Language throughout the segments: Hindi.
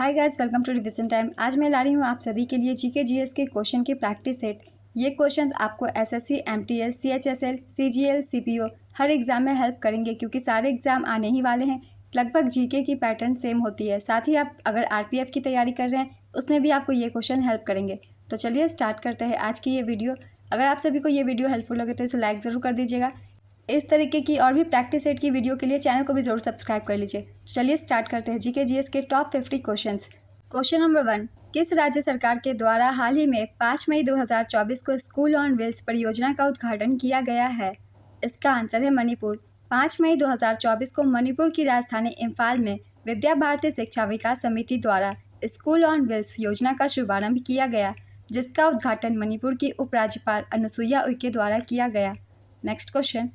Hi guys, welcome to revision time. आज मैं ला रही हूँ आप सभी के लिए जीके जीएस के क्वेश्चन की प्रैक्टिस सेट। ये क्वेश्चंस आपको SSC, MTS, CHSL, CGL, CPO हर एग्ज़ाम में हेल्प करेंगे क्योंकि सारे एग्ज़ाम आने ही वाले हैं। लगभग जीके की पैटर्न सेम होती है। साथ ही आप अगर आरपीएफ की तैयारी कर रहे हैं उसमें भी आपको ये क्वेश्चन हेल्प करेंगे। तो चलिए स्टार्ट करते हैं आज की ये वीडियो। अगर आप सभी को ये वीडियो हेल्पफुल लगे तो इसे लाइक ज़रूर कर दीजिएगा। इस तरीके की और भी प्रैक्टिस सेट की वीडियो के लिए चैनल को भी जरूर सब्सक्राइब कर लीजिए। चलिए स्टार्ट करते हैं जीके जीएस के टॉप 50 क्वेश्चंस। क्वेश्चन नंबर 1, किस राज्य सरकार के द्वारा हाल ही में 5 मई 2024 को स्कूल ऑन व्हील्स परियोजना का उद्घाटन किया गया है? इसका आंसर है मणिपुर। 5 मई 2024 को मणिपुर की राजधानी इम्फाल में विद्या भारती शिक्षा विकास समिति द्वारा स्कूल ऑन व्हील्स योजना का शुभारंभ किया गया, जिसका उद्घाटन मणिपुर की उपराज्यपाल अनुसुईया उइके द्वारा किया गया। नेक्स्ट क्वेश्चन,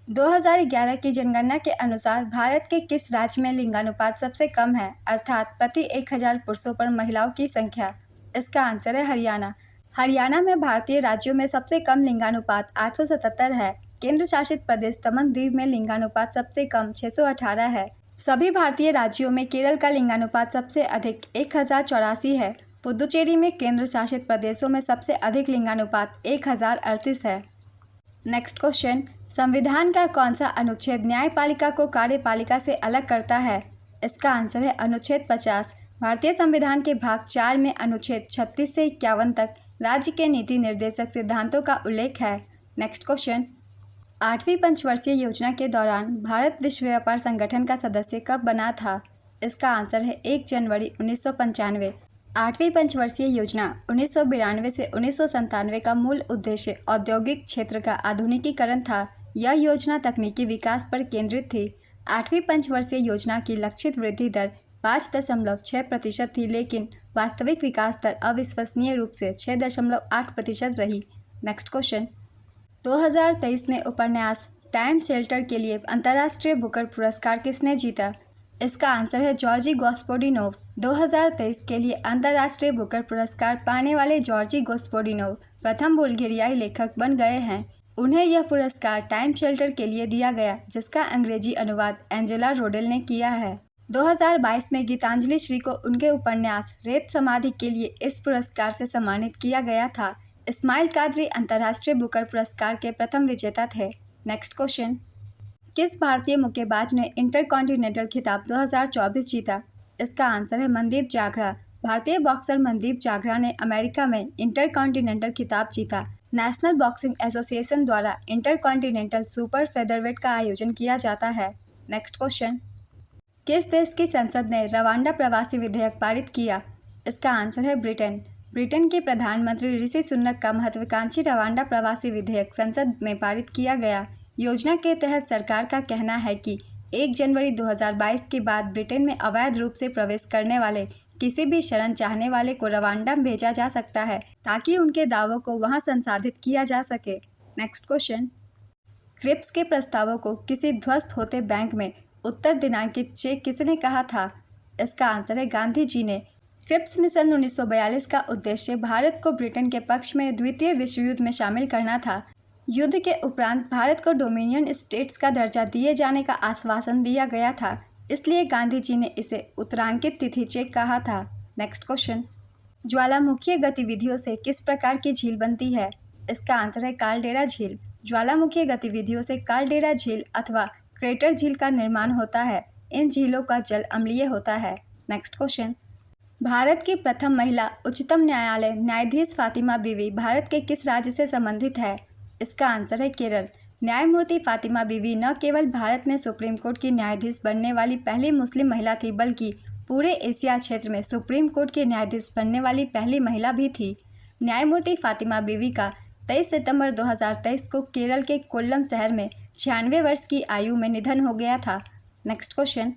2011 की जनगणना के अनुसार भारत के किस राज्य में लिंगानुपात सबसे कम है, अर्थात प्रति 1000 पुरुषों पर महिलाओं की संख्या? इसका आंसर है हरियाणा। हरियाणा में भारतीय राज्यों में सबसे कम लिंगानुपात 877 है। केंद्र शासित प्रदेश दमन द्वीप में लिंगानुपात सबसे कम 618 है। सभी भारतीय राज्यों में केरल का लिंगानुपात सबसे अधिक 1084 है। पुदुचेरी में केंद्र शासित प्रदेशों में सबसे अधिक लिंगानुपात 1038 है। नेक्स्ट क्वेश्चन, संविधान का कौन सा अनुच्छेद न्यायपालिका को कार्यपालिका से अलग करता है? इसका आंसर है अनुच्छेद 50। भारतीय संविधान के भाग 4 में अनुच्छेद 36 से 51 तक राज्य के नीति निर्देशक सिद्धांतों का उल्लेख है। नेक्स्ट क्वेश्चन, 8वीं पंचवर्षीय योजना के दौरान भारत विश्व व्यापार संगठन का सदस्य कब बना था? इसका आंसर है 1 जनवरी 1995। 8वीं पंचवर्षीय योजना 1992 से 1997 का मूल उद्देश्य औद्योगिक क्षेत्र का आधुनिकीकरण था। यह योजना तकनीकी विकास पर केंद्रित थी। 8वीं पंचवर्षीय योजना की लक्षित वृद्धि दर 5.6% थी, लेकिन वास्तविक विकास दर अविश्वसनीय रूप से 6.8% रही। नेक्स्ट क्वेश्चन, 2023 में उपन्यास टाइम शेल्टर के लिए अंतर्राष्ट्रीय बुकर पुरस्कार किसने जीता? इसका आंसर है जॉर्जी गोस्पोडिनोव। 2023 के लिए अंतर्राष्ट्रीय बुकर पुरस्कार पाने वाले जॉर्जी गोस्पोडिनोव प्रथम बुल्गारियाई लेखक बन गए हैं। उन्हें यह पुरस्कार टाइम शेल्टर के लिए दिया गया, जिसका अंग्रेजी अनुवाद एंजेला रोडेल ने किया है। 2022 में गीतांजलि श्री को उनके उपन्यास रेत समाधि के लिए इस पुरस्कार से सम्मानित किया गया था। इस्माइल कादरी अंतर्राष्ट्रीय बुकर पुरस्कार के प्रथम विजेता थे। नेक्स्ट क्वेश्चन, किस भारतीय मुक्केबाज ने इंटरकॉन्टिनेंटल खिताब 2024 जीता? इसका आंसर है मनदीप जागरा। भारतीय बॉक्सर मनदीप जागरा ने अमेरिका में इंटरकॉन्टिनेंटल खिताब जीता। नेशनल बॉक्सिंग एसोसिएशन द्वारा इंटरकॉन्टिनेंटल सुपर फेदरवेट का आयोजन किया जाता है। नेक्स्ट क्वेश्चन, किस देश की संसद ने रवांडा प्रवासी विधेयक पारित किया? इसका आंसर है ब्रिटेन। ब्रिटेन के प्रधानमंत्री ऋषि सुनक का महत्वाकांक्षी रवांडा प्रवासी विधेयक संसद में पारित किया गया। योजना के तहत सरकार का कहना है कि 1 जनवरी 2022 के बाद ब्रिटेन में अवैध रूप से प्रवेश करने वाले किसी भी शरण चाहने वाले को रवांडा भेजा जा सकता है, ताकि उनके दावों को वहां संसाधित किया जा सके। नेक्स्ट क्वेश्चन, क्रिप्स के प्रस्तावों को किसी ध्वस्त होते बैंक में उत्तर दिनांकित चेक किसने कहा था? इसका आंसर है गांधी जी ने। क्रिप्स मिशन 1942 का उद्देश्य भारत को ब्रिटेन के पक्ष में द्वितीय विश्व युद्ध में शामिल करना था। युद्ध के उपरांत भारत को डोमिनियन स्टेट्स का दर्जा दिए जाने का आश्वासन दिया गया था, इसलिए गांधी जी ने इसे उत्तरांकित तिथि चेक कहा था। नेक्स्ट क्वेश्चन, ज्वालामुखीय गतिविधियों से किस प्रकार की झील बनती है? इसका आंसर है कालडेरा झील। ज्वालामुखीय गतिविधियों से कालडेरा झील अथवा क्रेटर झील का निर्माण होता है। इन झीलों का जल अम्लीय होता है। नेक्स्ट क्वेश्चन, भारत की प्रथम महिला उच्चतम न्यायालय न्यायाधीश फातिमा बीवी भारत के किस राज्य से संबंधित है? इसका आंसर है केरल। न्यायमूर्ति फातिमा बीवी न केवल भारत में सुप्रीम कोर्ट की न्यायाधीश बनने वाली पहली मुस्लिम महिला थी, बल्कि पूरे एशिया क्षेत्र में सुप्रीम कोर्ट के न्यायाधीश बनने वाली पहली महिला भी थी। न्यायमूर्ति फातिमा बीवी का 23 सितंबर 2023 को केरल के कोल्लम शहर में 96 वर्ष की आयु में निधन हो गया था। नेक्स्ट क्वेश्चन,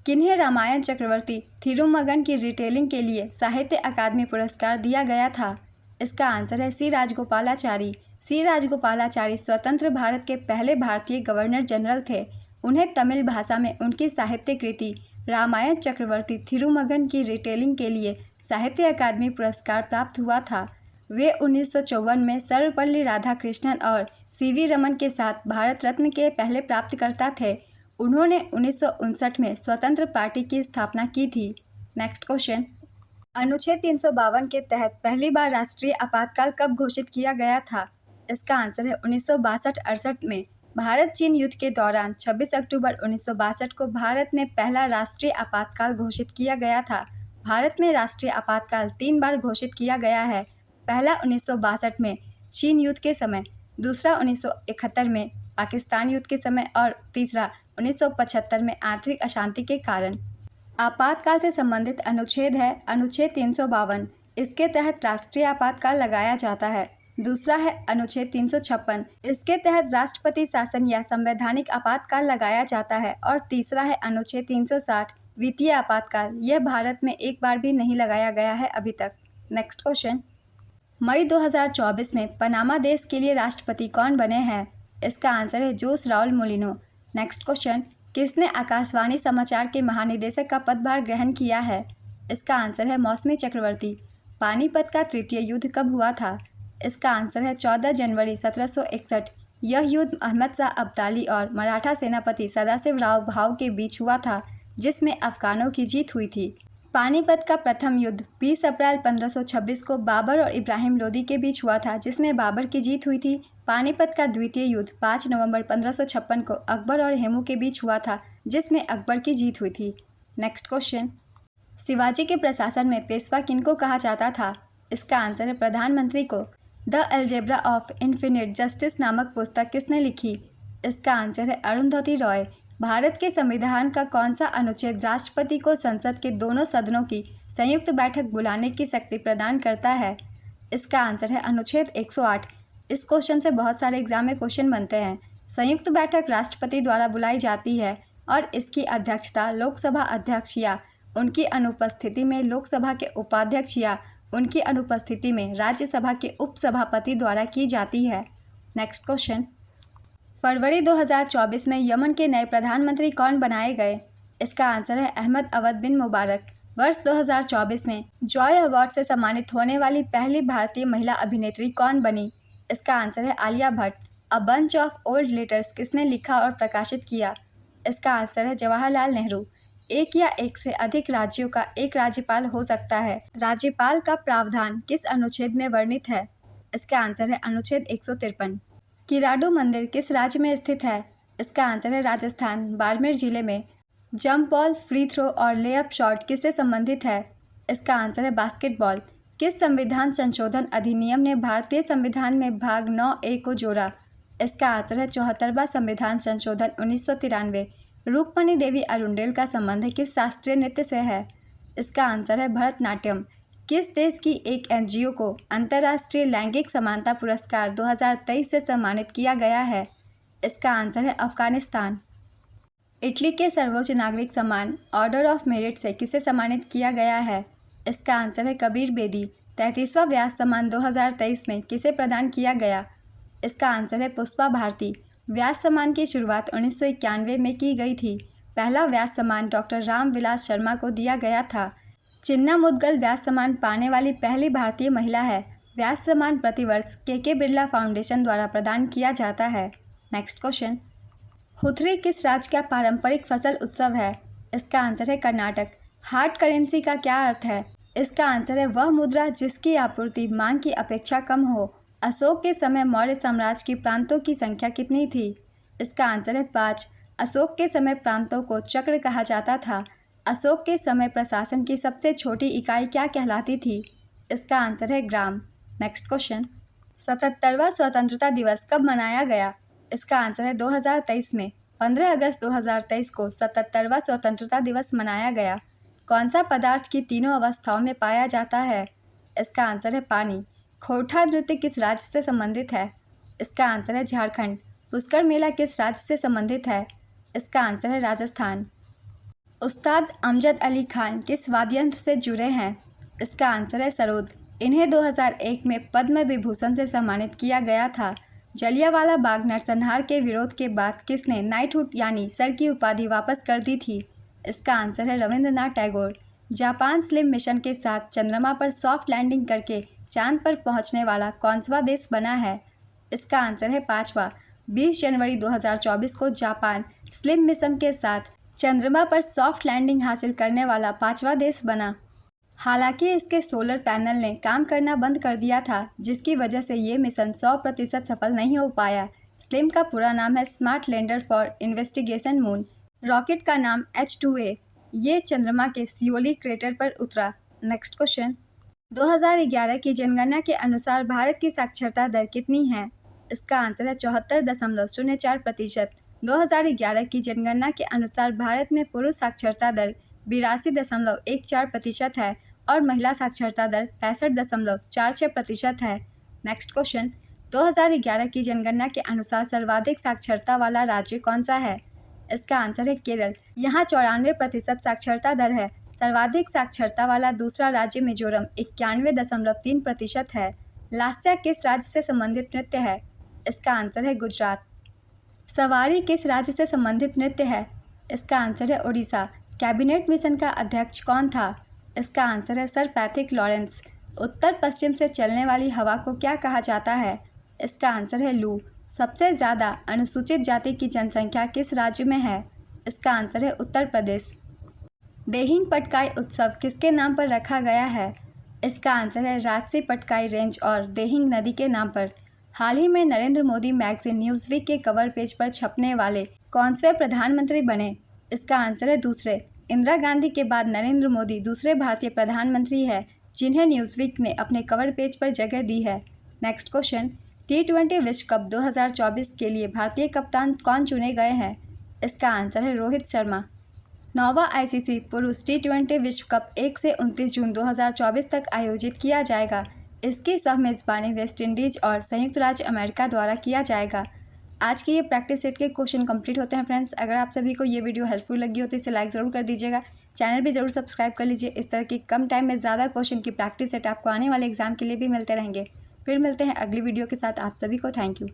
किन्हें रामायण चक्रवर्ती थिरुमगन की रिटेलिंग के लिए साहित्य अकादमी पुरस्कार दिया गया था? इसका आंसर है सी राजगोपालाचारी। सी राजगोपालाचारी स्वतंत्र भारत के पहले भारतीय गवर्नर जनरल थे। उन्हें तमिल भाषा में उनकी साहित्य कृति रामायण चक्रवर्ती थिरुमगन की रिटेलिंग के लिए साहित्य अकादमी पुरस्कार प्राप्त हुआ था। वे 1954 में सर्वपल्ली राधाकृष्णन और सीवी रमन के साथ भारत रत्न के पहले प्राप्तकर्ता थे। उन्होंने 1959 में स्वतंत्र पार्टी की स्थापना की थी। नेक्स्ट क्वेश्चन, अनुच्छेद 352 के तहत पहली बार राष्ट्रीय आपातकाल कब घोषित किया गया था? इसका आंसर है 1962-68 में। भारत चीन युद्ध के दौरान 26 अक्टूबर 1962 को भारत में पहला राष्ट्रीय आपातकाल घोषित किया गया था। भारत में राष्ट्रीय आपातकाल 3 बार घोषित किया गया है। पहला 1962 में चीन युद्ध के समय, दूसरा 1971 में पाकिस्तान युद्ध के समय और तीसरा 1975 में आंतरिक अशांति के कारण। आपातकाल से संबंधित अनुच्छेद है अनुच्छेद 352। इसके तहत राष्ट्रीय आपातकाल लगाया जाता है। दूसरा है अनुच्छेद 356। इसके तहत राष्ट्रपति शासन या संवैधानिक आपातकाल लगाया जाता है। और तीसरा है अनुच्छेद 360 वित्तीय आपातकाल। यह भारत में एक बार भी नहीं लगाया गया है अभी तक। नेक्स्ट क्वेश्चन, मई 2024 में पनामा देश के लिए राष्ट्रपति कौन बने हैं? इसका आंसर है जोस राउल मोलिनो। नेक्स्ट क्वेश्चन, किसने आकाशवाणी समाचार के महानिदेशक का पदभार ग्रहण किया है? इसका आंसर है मौसमी चक्रवर्ती। पानीपत का तृतीय युद्ध कब हुआ था? इसका आंसर है 14 जनवरी 1761। यह युद्ध अहमद शाह अब्दाली और मराठा सेनापति सदाशिवराव भाऊ के बीच हुआ था, जिसमें अफगानों की जीत हुई थी। पानीपत का प्रथम युद्ध 20 अप्रैल 1526 को बाबर और इब्राहिम लोदी के बीच हुआ था, जिसमें बाबर की जीत हुई थी। पानीपत का द्वितीय युद्ध 5 नवंबर 1556 को अकबर और हेमू के बीच हुआ था, जिसमें अकबर की जीत हुई थी। नेक्स्ट क्वेश्चन, शिवाजी के प्रशासन में पेशवा किनको कहा जाता था? इसका आंसर है प्रधानमंत्री को। The algebra of infinite justice नामक पुस्तक किसने लिखी? इसका आंसर है अरुंधति रॉय। भारत के संविधान का कौन सा अनुच्छेद राष्ट्रपति को संसद के दोनों सदनों की संयुक्त बैठक बुलाने की शक्ति प्रदान करता है? इसका आंसर है अनुच्छेद 108। इस क्वेश्चन से बहुत सारे एग्जाम में क्वेश्चन बनते हैं। संयुक्त बैठक राष्ट्रपति द्वारा बुलाई जाती है और इसकी अध्यक्षता लोकसभा अध्यक्ष या उनकी अनुपस्थिति में लोकसभा के उपाध्यक्ष या उनकी अनुपस्थिति में राज्यसभा के उपसभापति द्वारा की जाती है। नेक्स्ट क्वेश्चन, फरवरी 2024 में यमन के नए प्रधानमंत्री कौन बनाए गए? इसका आंसर है अहमद अवद बिन मुबारक। वर्ष 2024 में जॉय अवार्ड से सम्मानित होने वाली पहली भारतीय महिला अभिनेत्री कौन बनी? इसका आंसर है Alia Bhatt. A bunch of old letters किसने लिखा और प्रकाशित किया? इसका आंसर है जवाहरलाल नेहरू। एक या एक से अधिक राज्यों का एक राज्यपाल हो सकता है। राज्यपाल का प्रावधान किस अनुच्छेद में वर्णित है? इसका आंसर है अनुच्छेद 153। किराडू मंदिर किस राज्य में स्थित है? इसका आंसर है राजस्थान, बाड़मेर जिले में। जंप बॉल, फ्री थ्रो और लेअप शॉट किससे संबंधित है? इसका आंसर है बास्केटबॉल। किस संविधान संशोधन अधिनियम ने भारतीय संविधान में भाग 9A को जोड़ा? इसका आंसर है 74वां संविधान संशोधन 1993। रुक्मणी देवी अरुंडेल का संबंध किस शास्त्रीय नृत्य से है? इसका आंसर है भरतनाट्यम। किस देश की एक NGO को अंतर्राष्ट्रीय लैंगिक समानता पुरस्कार 2023 से सम्मानित किया गया है? इसका आंसर है अफगानिस्तान। इटली के सर्वोच्च नागरिक सम्मान ऑर्डर ऑफ मेरिट से किसे सम्मानित किया गया है? इसका आंसर है कबीर बेदी। 33वां व्यास सम्मान 2023 में किसे प्रदान किया गया? इसका आंसर है पुष्पा भारती। व्यास सम्मान की शुरुआत 1991 में की गई थी। पहला व्यास सम्मान डॉक्टर रामविलास शर्मा को दिया गया था। चिन्ना मुदगल व्यास सम्मान पाने वाली पहली भारतीय महिला है। व्यास सम्मान प्रतिवर्ष के बिरला फाउंडेशन द्वारा प्रदान किया जाता है। नेक्स्ट क्वेश्चन, हुथरी किस राज्य का पारंपरिक फसल उत्सव है? इसका आंसर है कर्नाटक। हार्ड करेंसी का क्या अर्थ है? इसका आंसर है वह मुद्रा जिसकी आपूर्ति मांग की अपेक्षा कम हो। अशोक के समय मौर्य साम्राज्य की प्रांतों की संख्या कितनी थी? इसका आंसर है 5। अशोक के समय प्रांतों को चक्र कहा जाता था। अशोक के समय प्रशासन की सबसे छोटी इकाई क्या कहलाती थी? इसका आंसर है ग्राम। नेक्स्ट क्वेश्चन, 77वां स्वतंत्रता दिवस कब मनाया गया? इसका आंसर है 2023 में। 15 अगस्त 2023 को 77वां स्वतंत्रता दिवस मनाया गया। कौन सा पदार्थ की तीनों अवस्थाओं में पाया जाता है? इसका आंसर है पानी। खोरठा नृत्य किस राज्य से संबंधित है? इसका आंसर है झारखंड। पुष्कर मेला किस राज्य से संबंधित है? इसका आंसर है राजस्थान। उस्ताद अमजद अली खान किस वाद्ययंत्र से जुड़े हैं? इसका आंसर है सरोद। इन्हें 2001 में पद्म विभूषण से सम्मानित किया गया था। जलियांवाला बाग नरसंहार के विरोध के बाद किसने नाइटहुड यानी सर की उपाधि वापस कर दी थी? इसका आंसर है Rabindranath Tagore. Japan slim mission के साथ चंद्रमा पर सॉफ्ट लैंडिंग करके चांद पर पहुंचने वाला कौनसा देश बना है? इसका आंसर है 5वां। 20 जनवरी 2024 को जापान स्लिम मिशन के साथ चंद्रमा पर सॉफ्ट लैंडिंग हासिल करने वाला 5वां देश बना। हालांकि इसके सोलर पैनल ने काम करना बंद कर दिया था, जिसकी वजह से ये मिशन 100% सफल नहीं हो पाया। स्लिम का पूरा नाम है smart lander for investigation moon. Rocket का नाम H2A। ये चंद्रमा के सियोली क्रेटर पर उतरा। नेक्स्ट क्वेश्चन, 2011 की जनगणना के अनुसार भारत की साक्षरता दर कितनी है? इसका आंसर है 74.04%। 2011 की जनगणना के अनुसार भारत में पुरुष साक्षरता दर 82.14% है और महिला साक्षरता दर 65.46% है। नेक्स्ट क्वेश्चन, 2011 की जनगणना के अनुसार सर्वाधिक साक्षरता वाला राज्य कौन सा है? इसका आंसर है केरल। यहाँ 94% साक्षरता दर है। सर्वाधिक साक्षरता वाला दूसरा राज्य मिजोरम 91.3% है। लास्या किस राज्य से संबंधित नृत्य है? इसका आंसर है गुजरात। सवारी किस राज्य से संबंधित नृत्य है? इसका आंसर है उड़ीसा। कैबिनेट मिशन का अध्यक्ष कौन था? इसका आंसर है सर पैट्रिक लॉरेंस। उत्तर पश्चिम से चलने वाली हवा को क्या कहा जाता है? इसका आंसर है लू। सबसे ज़्यादा अनुसूचित जाति की जनसंख्या किस राज्य में है? इसका आंसर है उत्तर प्रदेश। देहिंग पटकाई उत्सव किसके नाम पर रखा गया है? इसका आंसर है राजसी पटकाई रेंज और देहिंग नदी के नाम पर। हाल ही में नरेंद्र मोदी मैगजीन न्यूज़वीक के कवर पेज पर छपने वाले कौन से प्रधानमंत्री बने? इसका आंसर है दूसरे। इंदिरा गांधी के बाद नरेंद्र मोदी दूसरे भारतीय प्रधानमंत्री हैं जिन्हें न्यूज़वीक ने अपने कवर पेज पर जगह दी है। नेक्स्ट क्वेश्चन, T20 विश्व कप 2024 के लिए भारतीय कप्तान कौन चुने गए हैं? इसका आंसर है रोहित शर्मा। 9वां ICC पुरुष T20 विश्व कप 1 से 29 जून 2024 तक आयोजित किया जाएगा। इसकी सह मेज़बानी वेस्ट इंडीज और संयुक्त राज्य अमेरिका द्वारा किया जाएगा। आज के ये प्रैक्टिस सेट के क्वेश्चन कंप्लीट होते हैं फ्रेंड्स। अगर आप सभी को ये वीडियो हेल्पफुल लगी हो तो इसे लाइक ज़रूर कर दीजिएगा। चैनल भी ज़रूर सब्सक्राइब कर लीजिए। इस तरह की कम टाइम में ज़्यादा क्वेश्चन की प्रैक्टिस सेट आपको आने वाले एग्जाम के लिए भी मिलते रहेंगे। फिर मिलते हैं अगली वीडियो के साथ। आप सभी को थैंक यू।